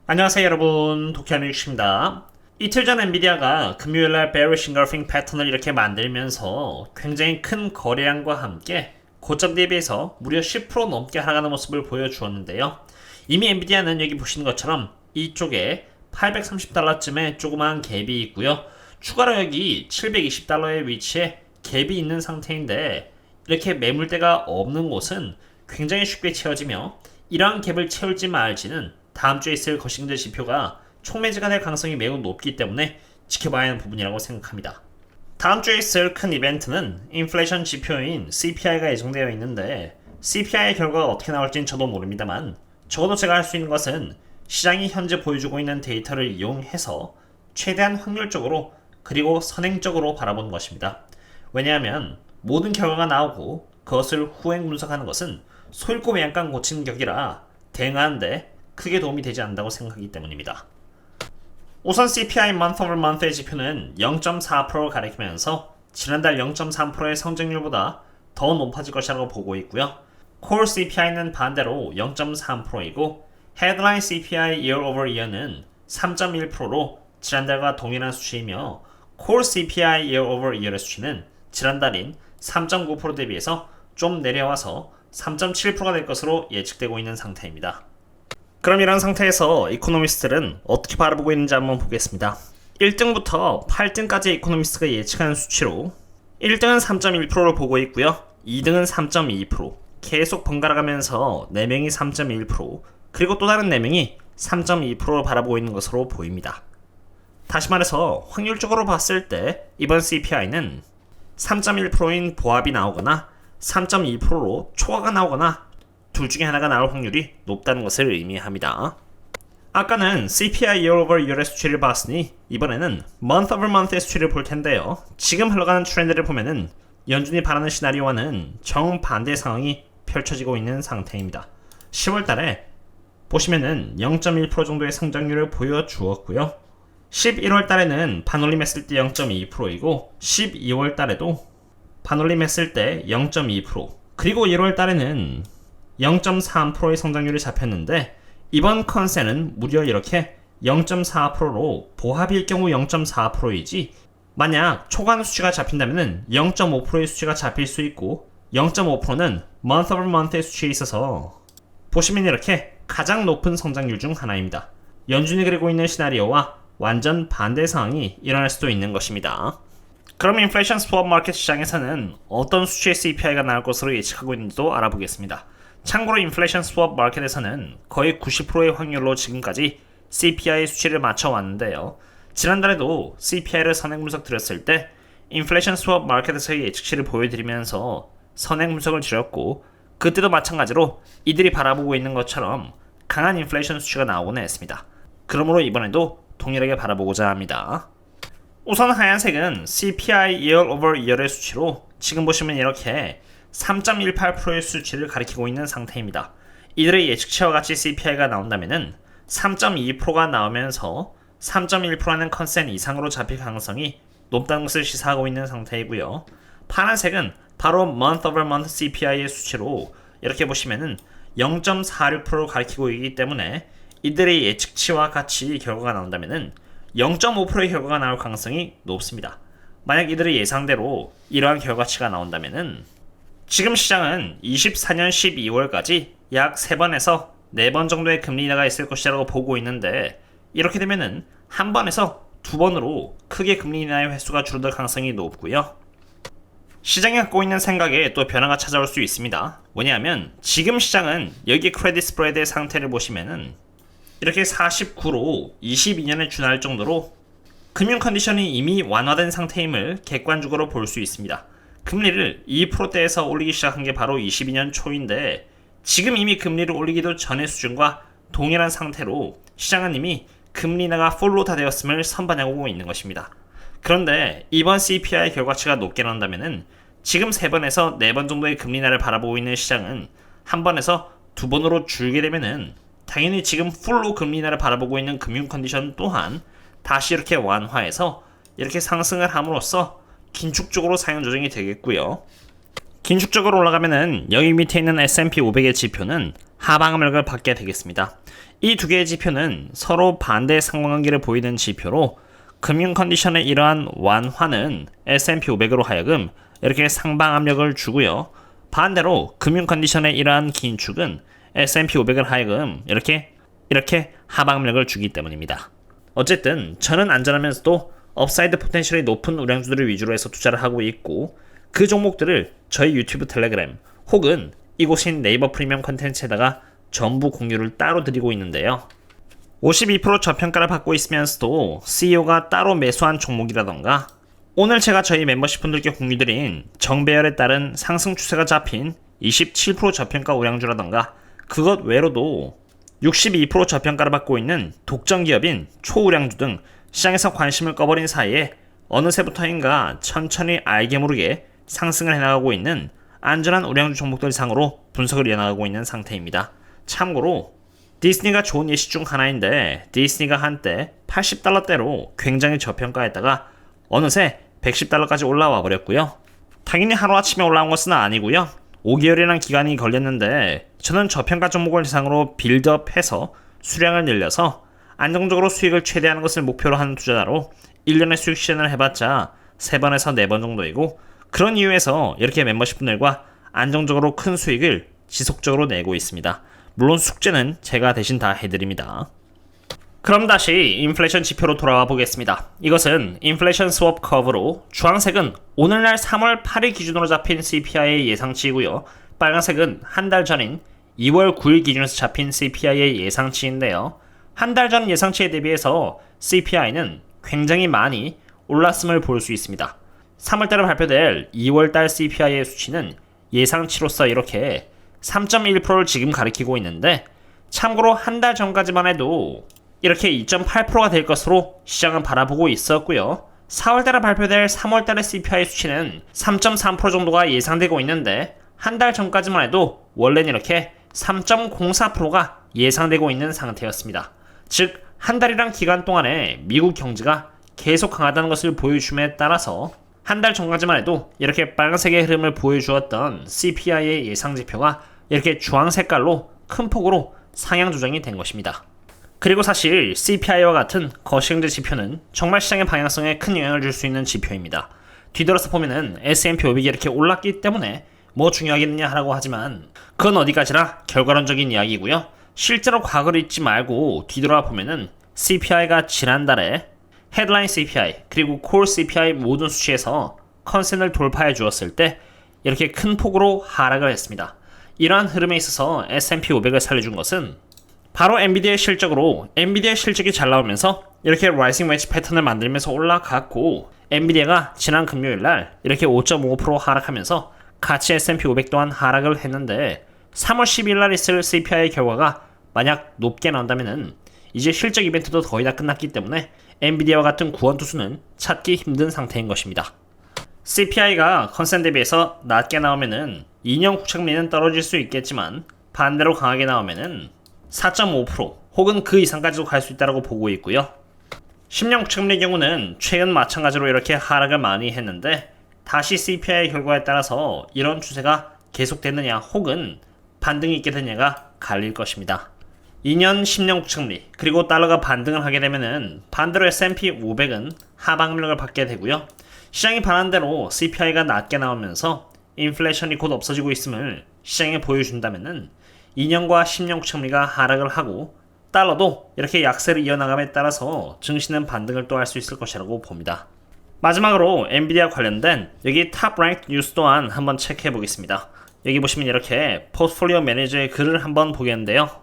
안녕하세요 여러분, 도쿄하미유입니다. 이틀 전 엔비디아가 금요일날 bearish engulfing 패턴을 이렇게 만들면서 굉장히 큰 거래량과 함께 고점 대비해서 무려 10% 넘게 하락하는 모습을 보여주었는데요. 이미 엔비디아는 여기 보시는 것처럼 이쪽에 830달러쯤에 조그마한 갭이 있고요. 추가로 여기 720달러의 위치에 갭이 있는 상태인데, 이렇게 매물대가 없는 곳은 굉장히 쉽게 채워지며, 이러한 갭을 채울지 말지는 다음 주에 있을 거싱들 지표가 촉매제가 될 가능성이 매우 높기 때문에 지켜봐야 하는 부분이라고 생각합니다. 다음 주에 있을 큰 이벤트는 인플레이션 지표인 CPI가 예정되어 있는데, CPI의 결과가 어떻게 나올지는 저도 모릅니다만, 적어도 제가 할 수 있는 것은 시장이 현재 보여주고 있는 데이터를 이용해서 최대한 확률적으로 그리고 선행적으로 바라보는 것입니다. 왜냐하면 모든 결과가 나오고 그것을 후행 분석하는 것은 소잃고 외양간 고치는 격이라 대응하는데 크게 도움이 되지 않는다고 생각하기 때문입니다. 우선 CPI month over month의 지표는 0.4%를 가리키면서 지난달 0.3%의 성장률보다 더 높아질 것이라고 보고 있고요. Core CPI는 반대로 0.3%이고 Headline CPI year over year는 3.1%로 지난달과 동일한 수치이며, Core CPI year over year의 수치는 지난달인 3.9% 대비해서 좀 내려와서 3.7%가 될 것으로 예측되고 있는 상태입니다. 그럼 이런 상태에서 이코노미스트들은 어떻게 바라보고 있는지 한번 보겠습니다. 1등부터 8등까지 이코노미스트가 예측하는 수치로 1등은 3.1%를 보고 있고요. 2등은 3.2%, 계속 번갈아가면서 4명이 3.1%, 그리고 또 다른 4명이 3.2%를 바라보고 있는 것으로 보입니다. 다시 말해서 확률적으로 봤을 때 이번 CPI는 3.1%인 보합이 나오거나 3.2%로 초과가 나오거나 둘 중에 하나가 나올 확률이 높다는 것을 의미합니다. 아까는 CPI year over year의 수치를 봤으니 이번에는 month over month의 수치를 볼 텐데요. 지금 흘러가는 트렌드를 보면은 연준이 바라는 시나리오와는 정반대 상황이 펼쳐지고 있는 상태입니다. 10월 달에 보시면은 0.1% 정도의 성장률을 보여주었고요. 11월 달에는 반올림했을 때 0.2%이고 12월 달에도 반올림했을 때 0.2%, 그리고 1월 달에는 0.3%의 성장률이 잡혔는데, 이번 컨센은 무려 이렇게 0.4%로 보합일 경우 0.4%이지 만약 초과하는 수치가 잡힌다면 0.5%의 수치가 잡힐 수 있고, 0.5%는 month over month의 수치에 있어서 보시면 이렇게 가장 높은 성장률 중 하나입니다. 연준이 그리고 있는 시나리오와 완전 반대 상황이 일어날 수도 있는 것입니다. 그럼 인플레이션 스왑 마켓 시장에서는 어떤 수치의 CPI가 나올 것으로 예측하고 있는지도 알아보겠습니다. 참고로 인플레이션 스왑 마켓에서는 거의 90%의 확률로 지금까지 CPI 수치를 맞춰왔는데요. 지난달에도 CPI를 선행 분석 드렸을 때 인플레이션 스왑 마켓에서의 예측치를 보여드리면서 선행 분석을 드렸고, 그때도 마찬가지로 이들이 바라보고 있는 것처럼 강한 인플레이션 수치가 나오곤 했습니다. 그러므로 이번에도 동일하게 바라보고자 합니다. 우선 하얀색은 CPI year over year의 수치로 지금 보시면 이렇게 3.18%의 수치를 가리키고 있는 상태입니다. 이들의 예측치와 같이 CPI가 나온다면 3.2%가 나오면서 3.1%라는 컨센 이상으로 잡힐 가능성이 높다는 것을 시사하고 있는 상태이고요. 파란색은 바로 month over month CPI의 수치로 이렇게 보시면은 0.46%를 가리키고 있기 때문에 이들의 예측치와 같이 결과가 나온다면 0.5%의 결과가 나올 가능성이 높습니다. 만약 이들의 예상대로 이러한 결과치가 나온다면 지금 시장은 24년 12월까지 약 3번에서 4번 정도의 금리 인하가 있을 것이라고 보고 있는데, 이렇게 되면은 한 번에서 2번으로 크게 금리 인하의 횟수가 줄어들 가능성이 높고요. 시장이 갖고 있는 생각에 또 변화가 찾아올 수 있습니다. 왜냐하면 지금 시장은 여기 크레딧 스프레드의 상태를 보시면은 이렇게 49로 22년에 준할 정도로 금융 컨디션이 이미 완화된 상태임을 객관적으로 볼 수 있습니다. 금리를 2%대에서 올리기 시작한 게 바로 22년 초인데, 지금 이미 금리를 올리기도 전의 수준과 동일한 상태로 시장은 이미 금리 인하가 풀로 다 되었음을 선반영하고 있는 것입니다. 그런데 이번 CPI 결과치가 높게 나온다면 지금 3번에서 4번 정도의 금리 인하를 바라보고 있는 시장은 한 번에서 2번으로 줄게 되면은 당연히 지금 풀로 금리 인하를 바라보고 있는 금융 컨디션 또한 다시 이렇게 완화해서 이렇게 상승을 함으로써 긴축적으로 상향 조정이 되겠고요. 긴축적으로 올라가면은 여기 밑에 있는 S&P 500의 지표는 하방 압력을 받게 되겠습니다. 이 두 개의 지표는 서로 반대의 상관관계를 보이는 지표로 금융 컨디션의 이러한 완화는 S&P 500으로 하여금 이렇게 상방 압력을 주고요. 반대로 금융 컨디션의 이러한 긴축은 S&P 500을 하여금 이렇게 하방 압력을 주기 때문입니다. 어쨌든 저는 안전하면서도 업사이드 포텐셜이 높은 우량주들을 위주로 해서 투자를 하고 있고, 그 종목들을 저희 유튜브 텔레그램 혹은 이곳인 네이버 프리미엄 컨텐츠에다가 전부 공유를 따로 드리고 있는데요. 52% 저평가를 받고 있으면서도 CEO가 따로 매수한 종목이라던가, 오늘 제가 저희 멤버십 분들께 공유드린 정배열에 따른 상승 추세가 잡힌 27% 저평가 우량주라던가, 그것 외로도 62% 저평가를 받고 있는 독점 기업인 초우량주 등 시장에서 관심을 꺼버린 사이에 어느새부터인가 천천히 알게 모르게 상승을 해나가고 있는 안전한 우량주 종목들 상으로 분석을 이어나가고 있는 상태입니다. 참고로 디즈니가 좋은 예시 중 하나인데, 디즈니가 한때 80달러대로 굉장히 저평가했다가 어느새 110달러까지 올라와 버렸고요. 당연히 하루아침에 올라온 것은 아니고요. 5개월이라는 기간이 걸렸는데, 저는 저평가 종목을 대상으로 빌드업해서 수량을 늘려서 안정적으로 수익을 최대화하는 것을 목표로 하는 투자자로 1년에 수익 실현을 해봤자 3번에서 4번 정도이고, 그런 이유에서 이렇게 멤버십 분들과 안정적으로 큰 수익을 지속적으로 내고 있습니다. 물론 숙제는 제가 대신 다 해드립니다. 그럼 다시 인플레이션 지표로 돌아와 보겠습니다. 이것은 인플레이션 스왑 커브로 주황색은 오늘날 3월 8일 기준으로 잡힌 CPI의 예상치이고요. 빨간색은 한 달 전인 2월 9일 기준에서 잡힌 CPI의 예상치인데요. 한 달 전 예상치에 대비해서 CPI는 굉장히 많이 올랐음을 볼 수 있습니다. 3월달에 발표될 2월달 CPI의 수치는 예상치로서 이렇게 3.1%를 지금 가리키고 있는데, 참고로 한 달 전까지만 해도 이렇게 2.8%가 될 것으로 시장은 바라보고 있었고요. 4월달에 발표될 3월달의 CPI 수치는 3.3% 정도가 예상되고 있는데, 한 달 전까지만 해도 원래는 이렇게 3.04%가 예상되고 있는 상태였습니다. 즉, 한 달이란 기간 동안에 미국 경제가 계속 강하다는 것을 보여줌에 따라서 한 달 전까지만 해도 이렇게 빨간색의 흐름을 보여주었던 CPI의 예상지표가 이렇게 주황색깔로 큰 폭으로 상향 조정이 된 것입니다. 그리고 사실 CPI와 같은 거시경제 지표는 정말 시장의 방향성에 큰 영향을 줄 수 있는 지표입니다. 뒤돌아서 보면은 S&P 500이 이렇게 올랐기 때문에 뭐 중요하겠느냐 하라고 하지만, 그건 어디까지나 결과론적인 이야기고요. 실제로 과거를 잊지 말고 뒤돌아 보면은 CPI가 지난달에 헤드라인 CPI 그리고 콜 CPI 모든 수치에서 컨센을 돌파해 주었을 때 이렇게 큰 폭으로 하락을 했습니다. 이러한 흐름에 있어서 S&P 500을 살려준 것은 바로 엔비디아의 실적으로, 엔비디아의 실적이 잘 나오면서 이렇게 라이징 웨지 패턴을 만들면서 올라갔고, 엔비디아가 지난 금요일날 이렇게 5.5% 하락하면서 같이 S&P 500 또한 하락을 했는데, 3월 10일날 있을 CPI 결과가 만약 높게 나온다면은 이제 실적 이벤트도 거의 다 끝났기 때문에 엔비디아와 같은 구원투수는 찾기 힘든 상태인 것입니다. CPI가 컨센 대비해서 낮게 나오면은 2년 국채금리는 떨어질 수 있겠지만, 반대로 강하게 나오면은 4.5% 혹은 그 이상까지도 갈 수 있다고 보고 있고요. 10년 국채금리의 경우는 최근 마찬가지로 이렇게 하락을 많이 했는데, 다시 CPI 결과에 따라서 이런 추세가 계속되느냐 혹은 반등이 있게 되느냐가 갈릴 것입니다. 2년 10년 국채금리 그리고 달러가 반등을 하게 되면은 반대로 S&P 500은 하방 압력을 받게 되고요. 시장이 바라는 대로 CPI가 낮게 나오면서 인플레이션이 곧 없어지고 있음을 시장에 보여준다면은 2년과 10년 국채금리가 하락을 하고 달러도 이렇게 약세를 이어나감에 따라서 증시는 반등을 또 할 수 있을 것이라고 봅니다. 마지막으로 엔비디아 관련된 여기 탑 랭크 뉴스 또한 한번 체크해 보겠습니다. 여기 보시면 이렇게 포트폴리오 매니저의 글을 한번 보겠는데요.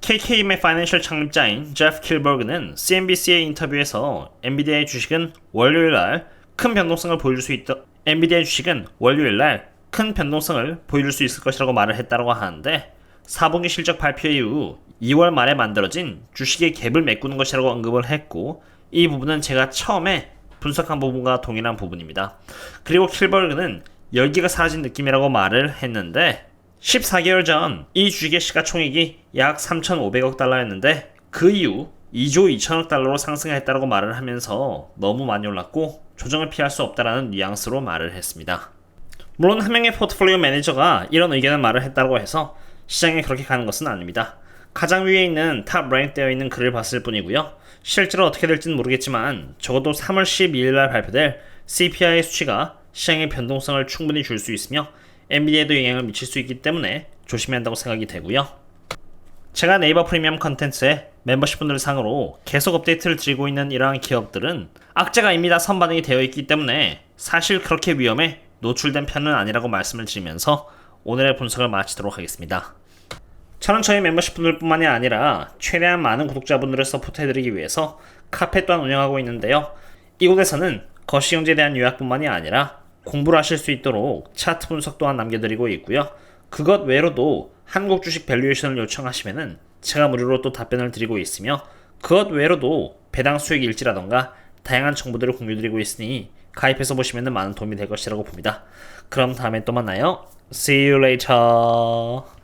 KKM의 파이낸셜 창립자인 제프 킬버그는 CNBC의 인터뷰에서 엔비디아의 주식은 월요일날 큰 변동성을 보여줄 수 있다. 엔비디아의 주식은 월요일날 큰 변동성을 보여줄 수 있을 것이라고 말을 했다고 하는데, 4분기 실적 발표 이후 2월 말에 만들어진 주식의 갭을 메꾸는 것이라고 언급을 했고, 이 부분은 제가 처음에 분석한 부분과 동일한 부분입니다. 그리고 킬버그는 열기가 사라진 느낌이라고 말을 했는데, 14개월 전 이 주식의 시가총액이 약 3,500억 달러였는데 그 이후 2조 2천억 달러로 상승했다고 말을 하면서 너무 많이 올랐고 조정을 피할 수 없다라는 뉘앙스로 말을 했습니다. 물론 한 명의 포트폴리오 매니저가 이런 의견을 말을 했다고 해서 시장에 그렇게 가는 것은 아닙니다. 가장 위에 있는 탑 랭크되어 있는 글을 봤을 뿐이고요. 실제로 어떻게 될지는 모르겠지만 적어도 3월 12일 날 발표될 CPI 수치가 시장의 변동성을 충분히 줄 수 있으며 엔비디아에도 영향을 미칠 수 있기 때문에 조심해야 한다고 생각이 되고요. 제가 네이버 프리미엄 컨텐츠에 멤버십 분들 상으로 계속 업데이트를 드리고 있는 이러한 기업들은 악재가입니다 선반영이 되어 있기 때문에 사실 그렇게 위험에 노출된 편은 아니라고 말씀을 드리면서 오늘의 분석을 마치도록 하겠습니다. 저는 저희 멤버십 분들 뿐만이 아니라 최대한 많은 구독자분들을 서포트해드리기 위해서 카페 또한 운영하고 있는데요. 이곳에서는 거시경제에 대한 요약뿐만이 아니라 공부를 하실 수 있도록 차트 분석 또한 남겨드리고 있고요. 그것 외로도 한국 주식 밸류에이션을 요청하시면은 제가 무료로 또 답변을 드리고 있으며 그것 외로도 배당 수익 일지라던가 다양한 정보들을 공유드리고 있으니 가입해서 보시면 많은 도움이 될 것이라고 봅니다. 그럼 다음에 또 만나요. See you later.